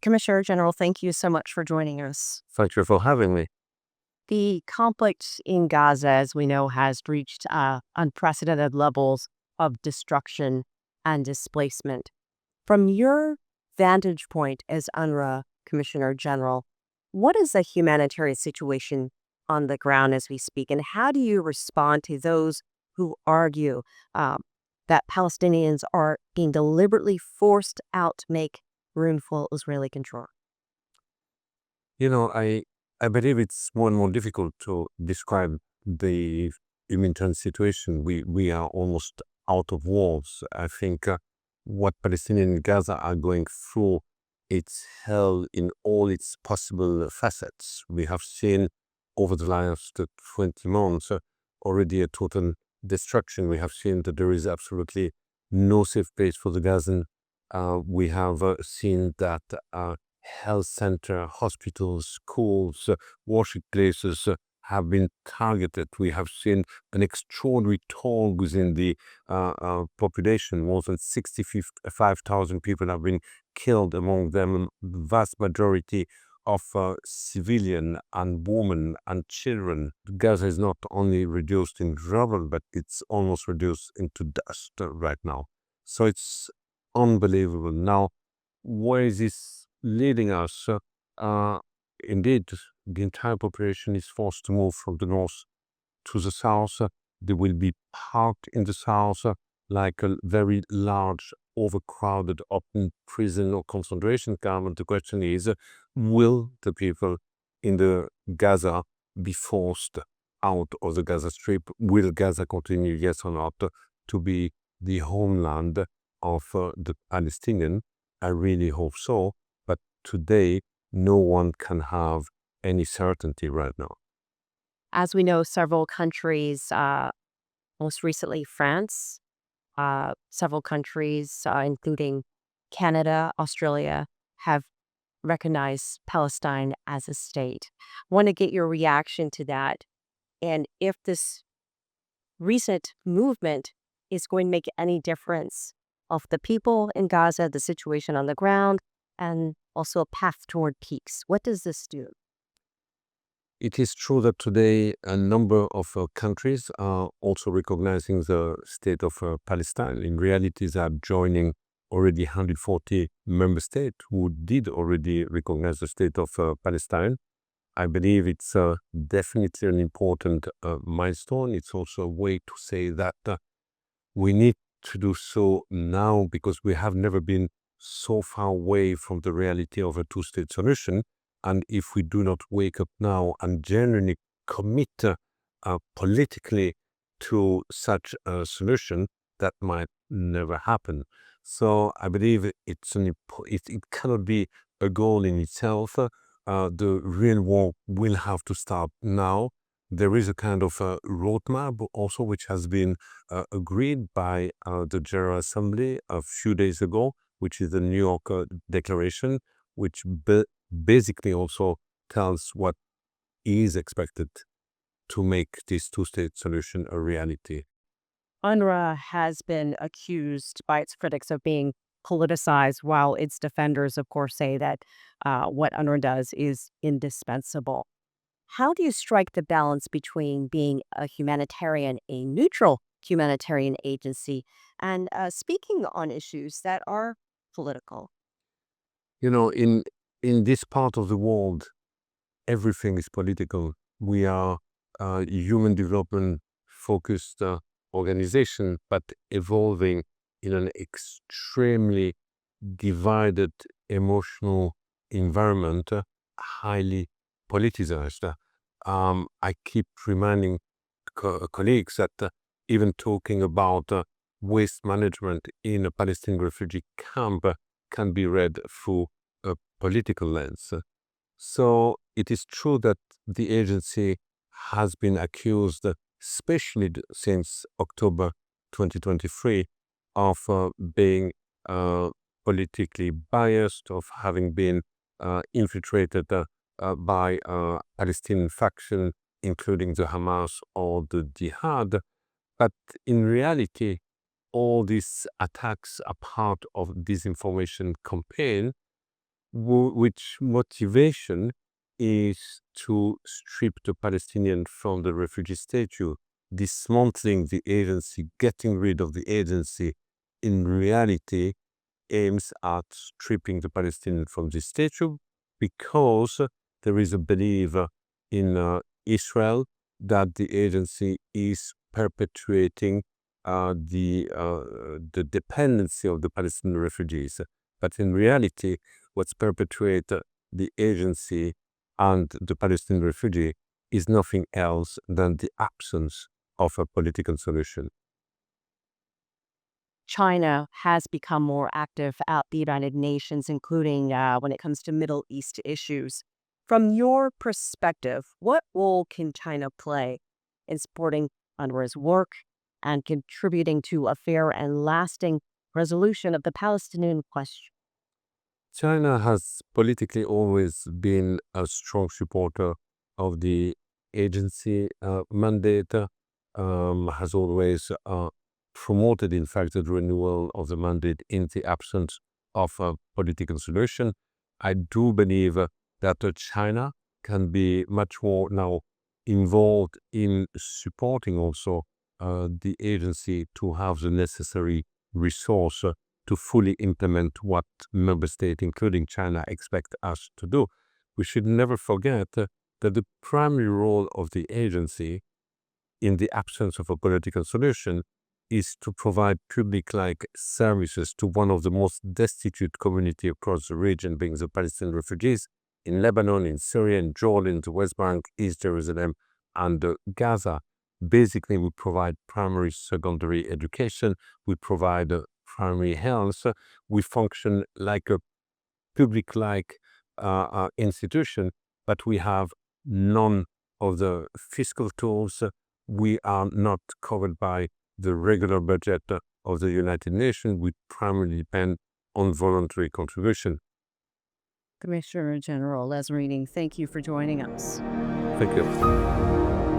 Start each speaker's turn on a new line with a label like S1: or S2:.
S1: Commissioner General, thank you so much for joining us.
S2: Thank you for having me.
S1: The conflict in Gaza, as we know, has reached unprecedented levels of destruction and displacement. From your vantage point as UNRWA Commissioner General, what is the humanitarian situation on the ground as we speak, and how do you respond to those who argue that Palestinians are being deliberately forced out to make room for Israeli control?
S2: I believe it's more and more difficult to describe the humanitarian situation. We are almost out of words. I think what Palestinians in Gaza are going through, it's hell in all its possible facets. We have seen over the last 20 months already a total destruction. We have seen that there is absolutely no safe place for the Gazan. We have seen that health center, hospitals, schools, worship places have been targeted. We have seen an extraordinary toll within the population. More than 65,000 people have been killed, among them the vast majority of civilian and women and children. Gaza is not only reduced in rubble, but it's almost reduced into dust right now. So it's unbelievable. Now, where is this leading us? Indeed, the entire population is forced to move from the north to the south. They will be parked in the south like a very large, overcrowded, open prison or concentration camp. And the question is, will the people in the Gaza be forced out of the Gaza Strip? Will Gaza continue, yes or not, to be the homeland of the Palestinian? I really hope so. But today, no one can have any certainty right now.
S1: As we know, several countries, most recently France, several countries, including Canada, Australia, have recognized Palestine as a state. Want to get your reaction to that, and if this recent movement is going to make any difference of the people in Gaza, the situation on the ground, and also a path toward peace. What does this do?
S2: It is true that today a number of countries are also recognizing the state of Palestine. In reality, they are joining already 140 member states who did already recognize the state of Palestine. I believe it's definitely an important milestone. It's also a way to say that we need to do so now because we have never been so far away from the reality of a two-state solution. And if we do not wake up now and genuinely commit politically to such a solution, that might never happen. So I believe it cannot be a goal in itself. The real war will have to start now. There is a kind of roadmap also which has been agreed by the General Assembly a few days ago, which is the New York Declaration, which basically also tells what is expected to make this two-state solution a reality.
S1: UNRWA has been accused by its critics of being politicized, while its defenders, of course, say that what UNRWA does is indispensable. How do you strike the balance between being a humanitarian, a neutral humanitarian agency, and speaking on issues that are political?
S2: In this part of the world, everything is political. We are a human development focused organization, but evolving in an extremely divided emotional environment, highly politicized. I keep reminding colleagues that even talking about waste management in a Palestinian refugee camp can be read through a political lens. So it is true that the agency has been accused, especially since October 2023, of being politically biased, of having been infiltrated by Palestinian faction, including the Hamas or the Jihad. But in reality, all these attacks are part of disinformation campaign which motivation is to strip the Palestinian from the refugee statute, dismantling the agency, getting rid of the agency, in reality aims at stripping the Palestinian from the statute because there is a belief in Israel that the agency is perpetuating the dependency of the Palestinian refugees. But in reality, what's perpetuate the agency and the Palestinian refugee is nothing else than the absence of a political solution.
S1: China has become more active at the United Nations, including when it comes to Middle East issues. From your perspective, what role can China play in supporting UNRWA's work and contributing to a fair and lasting resolution of the Palestinian question?
S2: China has politically always been a strong supporter of the agency mandate, has always promoted, in fact, the renewal of the mandate in the absence of a political solution. I do believe that China can be much more now involved in supporting also the agency to have the necessary resource to fully implement what member states, including China, expect us to do. We should never forget that the primary role of the agency in the absence of a political solution is to provide public-like services to one of the most destitute communities across the region, being the Palestinian refugees in Lebanon, in Syria, in Jordan, the West Bank, East Jerusalem, and Gaza. Basically, we provide primary, secondary education. We provide primary health. We function like a public-like institution, but we have none of the fiscal tools. We are not covered by the regular budget of the United Nations. We primarily depend on voluntary contribution.
S1: Commissioner General Lazzarini, thank you for joining us.
S2: Thank you.